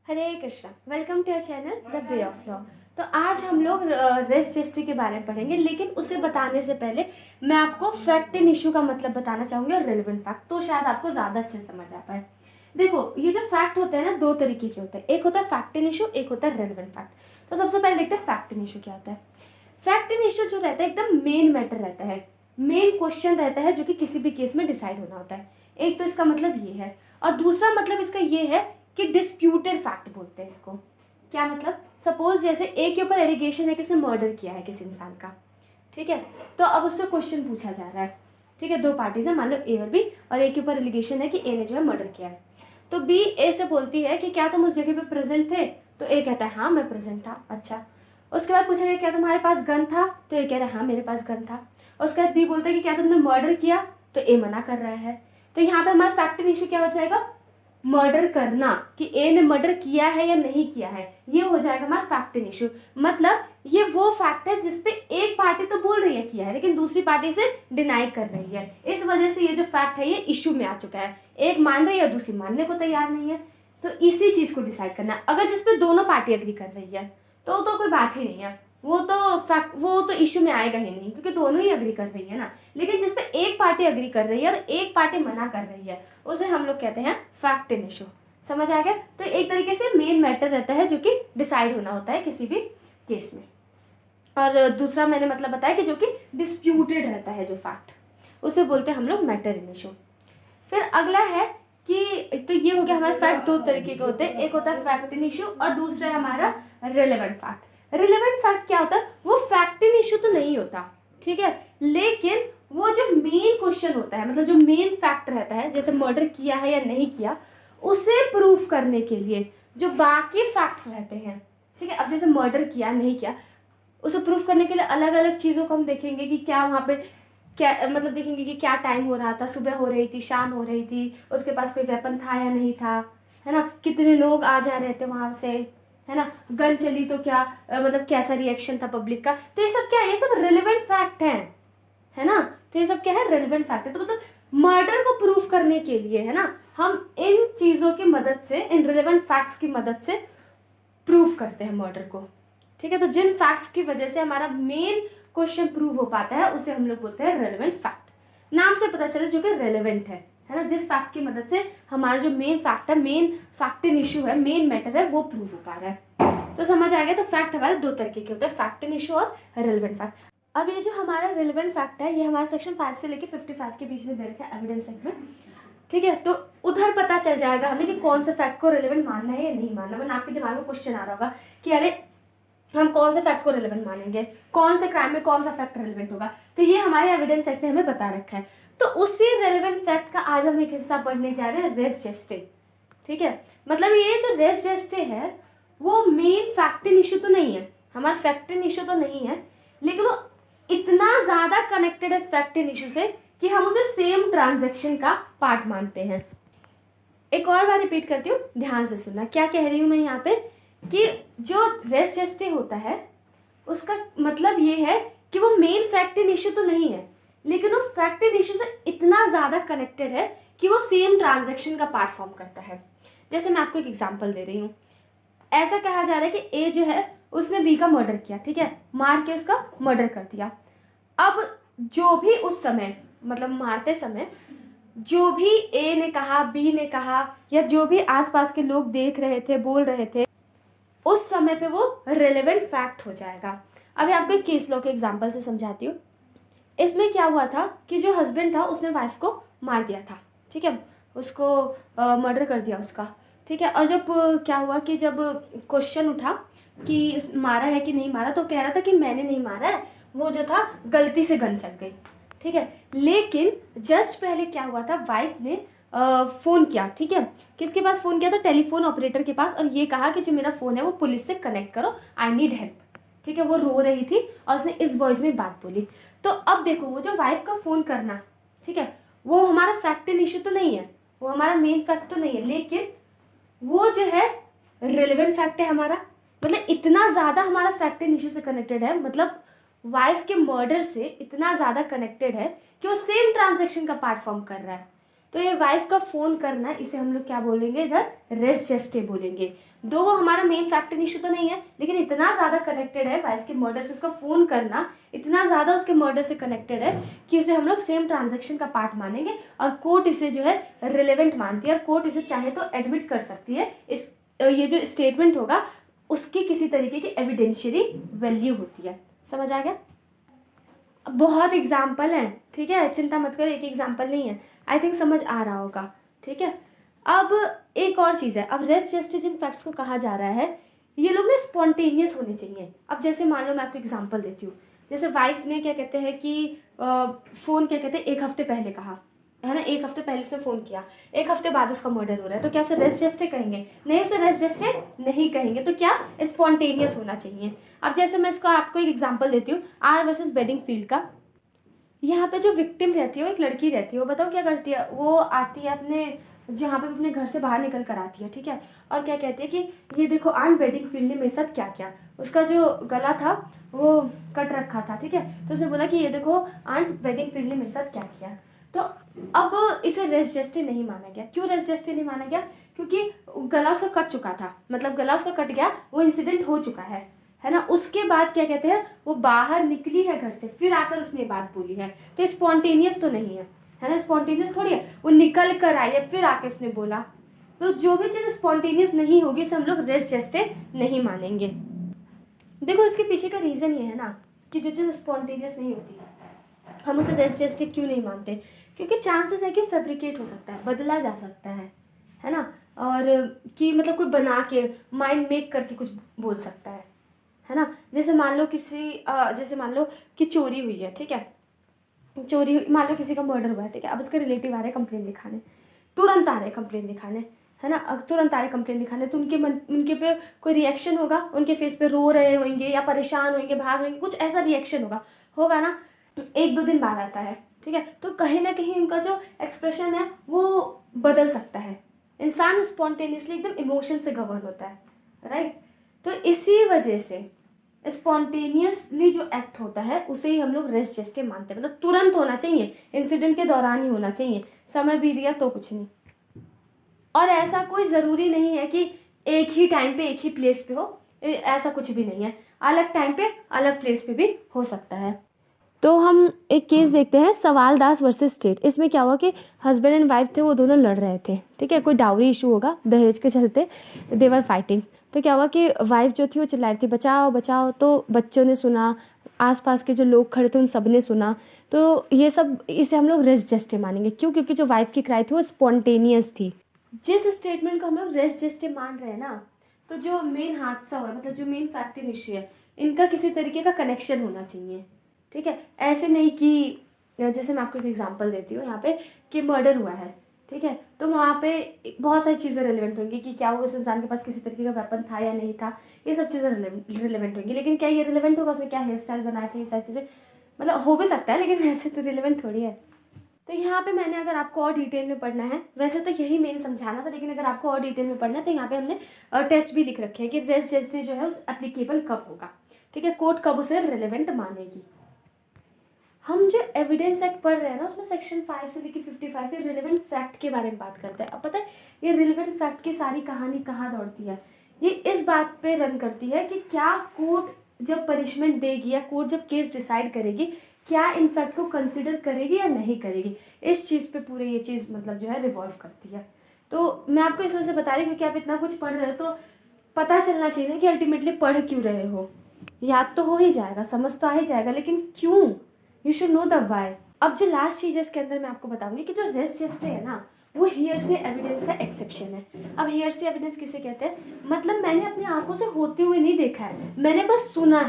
Hare Krishna, welcome to your channel the way of law. तो आज हम लोग रजिस्ट्री के बारे में पढ़ेंगे, लेकिन उसे बताने से पहले मैं आपको फैक्ट इन इशू का मतलब बताना चाहूंगी और रेलेवेंट फैक्ट, तो शायद आपको ज्यादा अच्छे से समझ आ पाए। देखो, ये जो फैक्ट होते हैं ना, दो तरीके के होते हैं। एक होता है फैक्ट इन इशू, एक होता है रेलेवेंट फैक्ट। तो सबसे पहले देखते हैं फैक्ट इन इशू क्या होता है। फैक्ट इन इशू जो रहता है एकदम मेन मैटर रहता है, मेन क्वेश्चन रहता है जो कि किसी भी केस में डिसाइड होना होता है। एक तो इसका मतलब ये है, और दूसरा मतलब इसका ये है कि डिस्प्यूटेड फैक्ट बोलते हैं इसको। क्या मतलब? सपोज जैसे ए के ऊपर एलिगेशन है कि उसने मर्डर किया है किसी इंसान का, ठीक है। तो अब उससे क्वेश्चन पूछा जा रहा है, ठीक है। दो पार्टीज है, मान लो ए और बी, और ए के ऊपर एलिगेशन है कि ए ने जो है मर्डर किया है। तो बी ए से बोलती है कि क्या तुम उस जगह पे प्रेजेंट थे? तो ए कहता है हाँ मैं प्रेजेंट था। अच्छा, उसके बाद पूछा गया क्या तुम्हारे पास गन था? तो ए कह रहा है हाँ मेरे पास गन था। उसके बाद बी बोलता है कि क्या तुमने मर्डर किया? तो ए मना कर रहा है। तो यहाँ पे हमारा फैक्ट इन इशू क्या हो जाएगा? मर्डर करना, कि ए ने मर्डर किया है या नहीं किया है, ये हो जाएगा हमारा फैक्ट इन इशू। मतलब ये वो फैक्ट है जिसपे एक पार्टी तो बोल रही है किया है, लेकिन दूसरी पार्टी से डिनाई कर रही है। इस वजह से ये जो फैक्ट है ये इशू में आ चुका है। एक मान रही है और दूसरी मानने को तैयार नहीं है। तो इसी चीज को डिसाइड करना है। अगर जिसपे दोनों पार्टी अग्री कर रही है तो कोई बात ही नहीं है, वो तो इशू में आएगा ही नहीं, क्योंकि दोनों ही अग्री कर रही है ना। लेकिन जिसपे एक पार्टी अग्री कर रही है और एक पार्टी मना कर रही है, उसे हम लोग कहते हैं फैक्ट इन इशू। समझ आ गया? तो एक तरीके से मेन मैटर रहता है जो कि डिसाइड होना होता है किसी भी केस में। और दूसरा मैंने मतलब बताया कि जो कि डिस्प्यूटेड रहता है जो फैक्ट, उसे बोलते हैं हम लोग मैटर इन इशू। फिर अगला है कि तो ये हो गया हमारे फैक्ट दो तरीके के होते हैं, एक होता है फैक्ट इन इशू और दूसरा है हमारा रिलेवेंट फैक्ट। रिलेवेंट फैक्ट क्या होता है? वो फैक्ट इन इशू तो नहीं होता, ठीक है, लेकिन वो जो मेन क्वेश्चन होता है, मतलब जो मेन फैक्ट रहता है, जैसे मर्डर किया है या नहीं किया, उसे प्रूफ करने के लिए जो बाकी फैक्ट्स रहते हैं, ठीक है। अब जैसे मर्डर किया नहीं किया, उसे प्रूफ करने के लिए अलग अलग चीजों को हम देखेंगे कि क्या वहां पे क्या मतलब देखेंगे कि क्या टाइम हो रहा था, सुबह हो रही थी, शाम हो रही थी, उसके पास कोई वेपन था या नहीं था, है ना, कितने लोग आ जा रहे थे वहां से, है ना, गन चली तो क्या मतलब कैसा रिएक्शन था पब्लिक का। तो ये सब क्या है? ये सब रिलेवेंट फैक्ट है ना। तो ये सब क्या है? रिलेवेंट फैक्ट है। तो मतलब मर्डर को प्रूफ करने के लिए, है ना, हम इन चीजों की मदद से, इन रिलेवेंट फैक्ट्स की मदद से प्रूफ करते हैं मर्डर को, ठीक है। तो जिन फैक्ट्स की वजह से हमारा मेन क्वेश्चन प्रूव हो पाता है उसे हम लोग बोलते हैं रेलेवेंट फैक्ट। नाम से पता चले जो कि रेलेवेंट है ना, जिस फैक्ट की मदद से हमारा जो मेन फैक्ट है, मेन फैक्ट इन इशू है, मेन मैटर है, वो प्रूव हो पा रहा है। तो समझ आ गया? तो फैक्ट हमारे दो तरीके के होते हैं, फैक्ट इन इशू और रेलेवेंट फैक्ट। अब ये जो हमारा रेलेवेंट फैक्ट है, ये हमारा सेक्शन 5 से लेके 55 के बीच में दे रखा है एविडेंस एक्ट में, ठीक है। तो उधर पता चल जाएगा हमें कि कौन से फैक्ट को रेलेवेंट मानना है या नहीं मानना। वरना आपके दिमाग में क्वेश्चन आ रहा होगा कि अरे हम कौन से फैक्ट को रेलेवेंट मानेंगे, कौन से क्राइम में कौन सा फैक्ट रेलेवेंट होगा। तो ये हमारे एविडेंस एक्ट ने हमें बता रखा है। तो उसी रेलेवेंट फैक्ट का आज हम एक हिस्सा पढ़ने जा रहे हैं, रेस जेस्टे, ठीक है। मतलब ये जो रेस जेस्टे है वो मेन फैक्ट इन इशू तो नहीं है, हमारा फैक्ट इन इशू तो नहीं है, लेकिन वो इतना ज्यादा कनेक्टेड है फैक्ट इन इशू से कि हम उसे सेम ट्रांजेक्शन का पार्ट मानते हैं। एक और बार रिपीट करती हूँ, ध्यान से सुनना क्या कह रही हूं मैं यहाँ पे, कि जो रेस जेस्टे होता है उसका मतलब ये है कि वो मेन फैक्ट इन इशू तो नहीं है, लेकिन वो फैक्ट इन इशू से इतना ज्यादा कनेक्टेड है कि वो सेम ट्रांजेक्शन का पार्ट फॉर्म करता है। जैसे मैं आपको एक एग्जांपल दे रही हूँ। ऐसा कहा जा रहा है कि ए जो है उसने बी का मर्डर किया, ठीक है, मार के उसका मर्डर कर दिया। अब जो भी उस समय, मतलब मारते समय जो भी ए ने कहा, बी ने कहा, या जो भी आसपास के लोग देख रहे थे, बोल रहे थे, उस समय पे वो रिलेवेंट फैक्ट हो जाएगा। अभी आपको एक केस लॉ के एग्जांपल से समझाती हूँ। इसमें क्या हुआ था कि जो हस्बैंड था उसने वाइफ को मार दिया था, ठीक है, उसको मर्डर कर दिया उसका, ठीक है। और जब क्या हुआ कि जब क्वेश्चन उठा कि मारा है कि नहीं मारा, तो कह रहा था कि मैंने नहीं मारा है, वो जो था गलती से गन चल गई, ठीक है। लेकिन जस्ट पहले क्या हुआ था, वाइफ ने फोन किया, ठीक है, किसके पास फोन किया था? टेलीफोन ऑपरेटर के पास, और ये कहा कि जो मेरा फोन है वो पुलिस से कनेक्ट करो, आई नीड हेल्प, ठीक है। वो रो रही थी और उसने इस वॉइस में बात बोली। तो अब देखो, वो जो वाइफ का फोन करना, ठीक है, वो हमारा फैक्ट इन इशू तो नहीं है, वो हमारा मेन फैक्ट तो नहीं है, लेकिन वो जो है रिलेवेंट फैक्ट है हमारा। मतलब इतना ज्यादा हमारा फैक्ट इन इशू से कनेक्टेड है, मतलब वाइफ के मर्डर से इतना ज्यादा कनेक्टेड है कि वो सेम ट्रांजेक्शन का पार्ट फॉर्म कर रहा है। तो ये वाइफ का फोन करना, इसे हम लोग क्या बोलेंगे इधर, रेस जेस्टे बोलेंगे। दो वो हमारा मेन फैक्टर इशू तो नहीं है, लेकिन इतना ज्यादा कनेक्टेड है वाइफ के मर्डर से, उसका फोन करना इतना ज्यादा उसके मर्डर से कनेक्टेड है कि उसे हम लोग सेम ट्रांजेक्शन का पार्ट मानेंगे, और कोर्ट इसे जो है रिलेवेंट मानती है, और कोर्ट इसे चाहे तो एडमिट कर सकती है। इस ये जो स्टेटमेंट होगा उसकी किसी तरीके की एविडेंशियरी वैल्यू होती है। समझ आ गया? बहुत एग्जाम्पल है, ठीक है, चिंता मत कर, एक एग्जाम्पल नहीं है। आई थिंक समझ आ रहा होगा, ठीक है। अब एक और चीज़ है, अब रेस्ट जस्टिस जिन फैक्ट्स को कहा जा रहा है ये लोग ना स्पॉन्टेनियस होने चाहिए। अब जैसे मान लो मैं आपको एग्जांपल देती हूँ, जैसे वाइफ ने क्या कहते हैं कि फ़ोन क्या कहते हैं 1 हफ्ते पहले कहा, है ना, 1 हफ्ते पहले से फ़ोन किया, 1 हफ्ते बाद उसका मर्डर हो रहा है, तो क्या उसे रेस्ट जस्टे कहेंगे? नहीं, उसे रेस्ट जस्टे नहीं कहेंगे। तो क्या स्पॉन्टेनियस होना चाहिए। अब जैसे मैं इसका आपको एक एग्जाम्पल देती हूँ, आर वर्सेस बेडिंगफील्ड का। यहाँ पे जो विक्टिम रहती है वो एक लड़की रहती है, वो बताओ क्या करती है, वो आती है अपने जहाँ पे अपने घर से बाहर निकल कर आती है, ठीक है, और क्या कहती है कि ये देखो आंट बेडिंगफील्ड ने मेरे साथ क्या किया। उसका जो गला था वो कट रखा था, ठीक है, तो उसने बोला कि ये देखो आंट बेडिंगफील्ड ने मेरे साथ क्या किया। तो अब इसे रेस्ट जस्टिस नहीं माना गया। क्यों रेस्ट जस्टिस नहीं माना गया? क्योंकि गला उसका कट चुका था, मतलब गला उसका कट गया, वो इंसिडेंट हो चुका है ना। उसके बाद क्या कहते हैं, वो बाहर निकली है घर से, फिर आकर उसने बात बोली है, तो स्पॉन्टेनियस तो नहीं है ना, स्पॉन्टेनियस थोड़ी है, वो निकल कर आई है फिर आके उसने बोला। तो जो भी चीज स्पॉन्टेनियस नहीं होगी उसे हम लोग रेस्ट जस्टिस नहीं मानेंगे। देखो इसके पीछे का रीजन ये है ना कि जो चीज स्पॉन्टेनियस नहीं होती हम उसे रेस्ट जस्टिस क्यों नहीं मानते, क्योंकि चांसेस है कि फेब्रिकेट हो सकता है, बदला जा सकता है ना, और कि मतलब कोई बना के माइंड मेक करके कुछ बोल सकता है ना। जैसे मान लो जैसे मान लो कि चोरी हुई है, ठीक है, चोरी, मान लो किसी का मर्डर हुआ है, ठीक है, अब उसके रिलेटिव आ रहे कंप्लेन लिखाने, तुरंत आ रहे कंप्लेन लिखाने, है ना, तुरंत आ रहे कंप्लेन लिखाने, तो उनके पे कोई रिएक्शन होगा, उनके फेस पे रो रहे होंगे या परेशान होंगे, भाग रहे होंगे, कुछ ऐसा रिएक्शन होगा ना। 1-2 दिन बाद आता है, ठीक है, तो कहीं ना कहीं उनका जो एक्सप्रेशन है वो बदल सकता है। इंसान स्पॉन्टेनियसली एकदम इमोशन से गवर्न होता है, राइट। तो इसी वजह से स्पॉन्टेनियसली जो एक्ट होता है उसे ही हम लोग रेस्ट जस्टिस मानते हैं, मतलब तुरंत होना चाहिए, इंसिडेंट के दौरान ही होना चाहिए, समय बीत गया तो कुछ नहीं। और ऐसा कोई ज़रूरी नहीं है कि एक ही टाइम पे एक ही प्लेस पे हो, ऐसा कुछ भी नहीं है, अलग टाइम पे अलग प्लेस पे भी हो सकता है। तो हम एक केस देखते हैं, सवाल दास वर्सेस स्टेट। इसमें क्या हुआ कि हस्बैंड एंड वाइफ थे, वो दोनों लड़ रहे थे, ठीक है, कोई डाउरी इशू होगा, दहेज के चलते देवर फाइटिंग। तो क्या हुआ कि वाइफ जो थी वो चिल्ला रही थी बचाओ बचाओ, तो बच्चों ने सुना, आसपास के जो लोग खड़े थे उन सब ने सुना, तो ये सब, इसे हम लोग रेस्ट जस्टिस मानेंगे। क्यों? क्योंकि जो वाइफ की क्राई थी वो स्पॉन्टेनियस थी। जिस स्टेटमेंट को हम लोग रेस्ट जस्टिस मान रहे हैं ना, तो जो मेन हादसा हुआ, मतलब जो मेन फैक्ट इशू है, इनका किसी तरीके का कनेक्शन होना चाहिए, ठीक है। ऐसे नहीं कि जैसे मैं आपको एक एग्जांपल देती हूँ यहाँ पे कि मर्डर हुआ है, ठीक है, तो वहाँ पे बहुत सारी चीज़ें रिलेवेंट होंगी कि क्या वो उस इंसान के पास किसी तरीके का वेपन था या नहीं था, ये सब चीज़ें रिलेवेंट होंगी। लेकिन क्या ये रिलेवेंट होगा उसने क्या हेयर स्टाइल बनाए थे, ये सारी चीज़ें, मतलब हो भी सकता है, लेकिन ऐसे तो रिलेवेंट थोड़ी है। तो यहाँ पे मैंने, अगर आपको और डिटेल में पढ़ना है, वैसे तो यही मेन समझाना था, लेकिन अगर आपको और डिटेल में पढ़ना है तो यहाँ पे हमने टेस्ट भी लिख रखे हैं कि रेस्ट जस्टिस जो है उस एप्लीकेबल कब होगा, ठीक है, कोर्ट कब उसे रिलेवेंट मानेगी। हम जो एविडेंस एक्ट पढ़ रहे हैं ना उसमें सेक्शन 5 से लेकर 55 ये रिलेवेंट फैक्ट के बारे में बात करते हैं। अब पता है ये रिलेवेंट फैक्ट की सारी कहानी कहाँ दौड़ती है, ये इस बात पे रन करती है कि क्या कोर्ट जब पनिशमेंट देगी या कोर्ट जब केस डिसाइड करेगी, क्या इन फैक्ट को कंसिडर करेगी या नहीं करेगी, इस चीज़ पे पूरे ये चीज़ मतलब जो है रिवॉल्व करती है। तो मैं आपको इस वजह से बता रही हूँ क्योंकि आप इतना कुछ पढ़ रहे हो तो पता चलना चाहिए कि अल्टीमेटली पढ़ क्यों रहे हो। याद तो हो ही जाएगा, समझ तो आ ही जाएगा, लेकिन क्यों, you should know the why. अब जो लास्ट चीज है इसके अंदर मैं आपको बताऊंगी कि जो रेस्ट जस्टिस है ना वो हियर से एविडेंस का एक्सेप्शन है। अब हियर से एविडेंस किसे कहते हैं, मतलब मैंने अपनी आंखों से होते हुए नहीं देखा है, मैंने बस सुना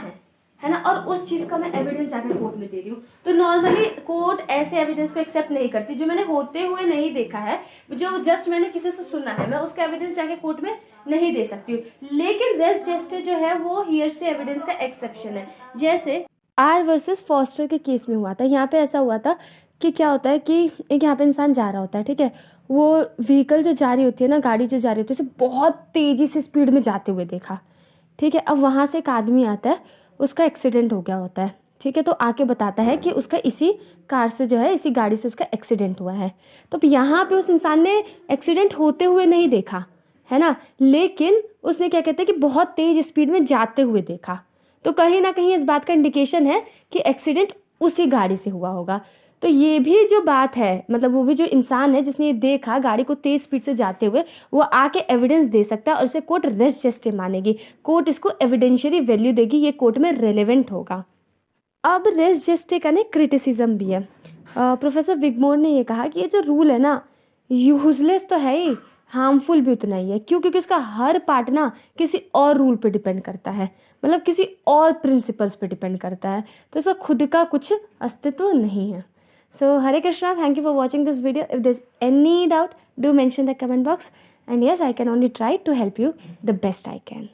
है ना, और उस चीज का मैं एविडेंस जाकर कोर्ट में दे रही हूँ। तो नॉर्मली कोर्ट ऐसे एविडेंस को एक्सेप्ट नहीं करती जो मैंने होते हुए नहीं देखा है, जो जस्ट मैंने किसी से सुना है, मैं उसका एविडेंस जाके कोर्ट में नहीं दे सकती हूँ। लेकिन रेस्ट जस्टिस जो है वो हियर से एविडेंस का एक्सेप्शन है। जैसे आर वर्सेस फॉस्टर के केस में हुआ था, यहाँ पे ऐसा हुआ था कि क्या होता है कि एक यहाँ पे इंसान जा रहा होता है, ठीक है, वो व्हीकल जो जा रही होती है ना, गाड़ी जो जा रही होती है उसे बहुत तेजी से स्पीड में जाते हुए देखा, ठीक है। अब वहाँ से एक आदमी आता है, उसका एक्सीडेंट हो गया होता है, ठीक है, तो आके बताता है कि उसका इसी कार से जो है, इसी गाड़ी से उसका एक्सीडेंट हुआ है। तो अब यहाँ पे उस इंसान ने एक्सीडेंट होते हुए नहीं देखा है ना, लेकिन उसने क्या कहते हैं कि बहुत तेज स्पीड में जाते हुए देखा। तो कहीं ना कहीं इस बात का इंडिकेशन है कि एक्सीडेंट उसी गाड़ी से हुआ होगा। तो ये भी जो बात है, मतलब वो भी जो इंसान है जिसने ये देखा गाड़ी को तेज स्पीड से जाते हुए, वो आके एविडेंस दे सकता है और इसे कोर्ट रेस जेस्टे मानेगी। कोर्ट इसको एविडेंशियरी वैल्यू देगी, ये कोर्ट में रेलेवेंट होगा। अब रेस जेस्टे का ना क्रिटिसिज्म भी है। प्रोफेसर विगमोर ने ये कहा कि ये जो रूल है ना, यूजलेस तो है ही, हार्मफुल भी उतना ही है। क्यों? क्योंकि उसका हर पार्ट ना किसी और रूल पे डिपेंड करता है, मतलब किसी और प्रिंसिपल्स पे डिपेंड करता है, तो इसका खुद का कुछ अस्तित्व नहीं है। So Hare Krishna, thank you for watching this video. If this any doubt, do mention the comment box, and yes, I can only try to help you the best I can.